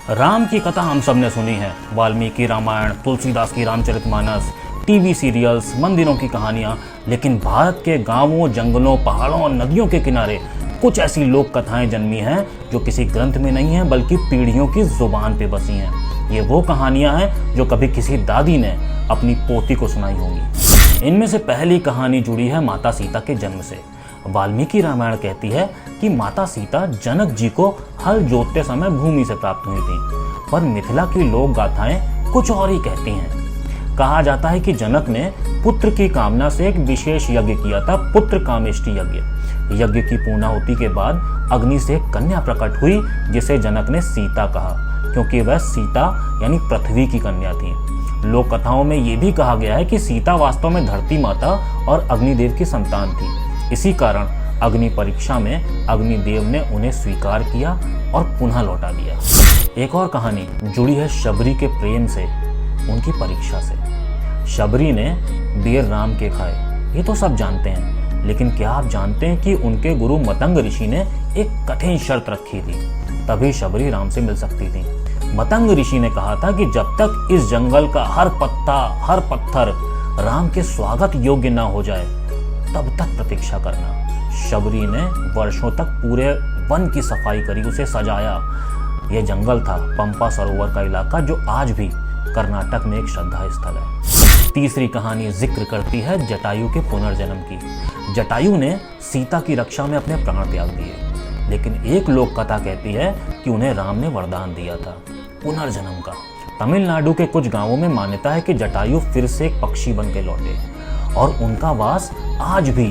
राम की कथा हम सब ने सुनी है। वाल्मीकि रामायण, तुलसीदास की रामचरितमानस, टीवी सीरियल्स, मंदिरों की कहानियां। लेकिन भारत के गांवों, जंगलों, पहाड़ों और नदियों के किनारे कुछ ऐसी लोक कथाएं जन्मी हैं जो किसी ग्रंथ में नहीं हैं बल्कि पीढ़ियों की जुबान पे बसी हैं। ये वो कहानियां हैं जो कभी किसी दादी ने अपनी पोती को सुनाई होंगी। इनमें से पहली कहानी जुड़ी है माता सीता के जन्म से। वाल्मीकि रामायण कहती है कि माता सीता जनक जी को हल जोतते समय भूमि से प्राप्त हुई थी, पर मिथिला की लोक गाथाएं कुछ और ही कहती हैं। कहा जाता है कि जनक ने पुत्र की कामना से एक विशेष यज्ञ किया था, पुत्र कामेष्टि यज्ञ। यज्ञ की पूर्णाहुति के बाद अग्नि से एक कन्या प्रकट हुई जिसे जनक ने सीता कहा, क्योंकि वह सीता यानी पृथ्वी की कन्या थी। लोक कथाओं में यह भी कहा गया है कि सीता वास्तव में धरती माता और अग्निदेव की संतान थी। इसी कारण अग्नि परीक्षा में अग्निदेव ने उन्हें स्वीकार किया और पुनः लौटा दिया। एक और कहानी जुड़ी है शबरी के प्रेम से, उनकी परीक्षा से। शबरी ने बेर राम के खाए, ये तो सब जानते हैं, लेकिन क्या आप जानते हैं कि उनके गुरु मतंग ऋषि ने एक कठिन शर्त रखी थी, तभी शबरी राम से मिल सकती थी। मतंग ऋषि ने कहा था कि जब तक इस जंगल का हर पत्ता, हर पत्थर राम के स्वागत योग्य न हो जाए तब तक प्रतीक्षा करना। शबरी ने वर्षों तक पूरे वन की सफाई करी, उसे सजाया। यह जंगल था पंपा सरोवर का इलाका, जो आज भी कर्नाटक में एक श्रद्धा स्थल है। तीसरी कहानी जिक्र करती है जटायु के पुनर्जन्म की। जटायु ने सीता की रक्षा में अपने प्राण त्याग दिए, लेकिन एक लोक कथा कहती है कि उन्हें राम ने वरदान दिया था पुनर्जन्म का। तमिलनाडु के कुछ गांवों में मान्यता है कि जटायु फिर से एक पक्षी बन के लौटे और उनका वास आज भी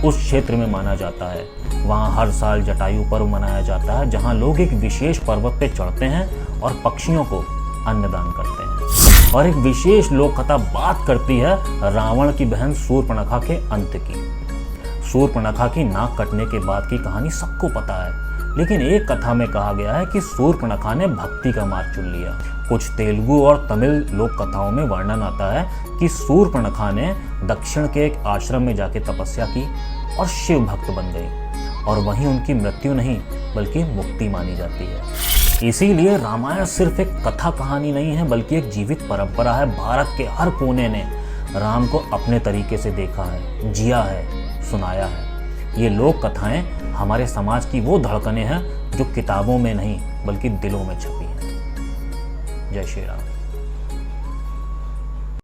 उस क्षेत्र में माना जाता है। वहाँ हर साल जटायु पर्व मनाया जाता है, जहाँ लोग एक विशेष पर्वत पे चढ़ते हैं और पक्षियों को अन्नदान करते हैं। और एक विशेष लोक कथा बात करती है रावण की बहन शूर्पणखा के अंत की। शूर्पणखा की नाक कटने के बाद की कहानी सबको पता है, लेकिन एक कथा में कहा गया है कि शूर्पणखा ने भक्ति का मार्ग चुन लिया। कुछ तेलुगु और तमिल लोक कथाओं में वर्णन आता है कि शूर्पणखा ने दक्षिण के एक आश्रम में जाके तपस्या की और शिव भक्त बन गई, और वहीं उनकी मृत्यु नहीं बल्कि मुक्ति मानी जाती है। इसीलिए रामायण सिर्फ एक कथा कहानी नहीं है बल्कि एक जीवित परंपरा है। भारत के हर कोने ने राम को अपने तरीके से देखा है, जिया है, सुनाया है। ये लोक कथाएं हमारे समाज की वो धड़कनें हैं जो किताबों में नहीं बल्कि दिलों में छपी हैं। जय श्री राम।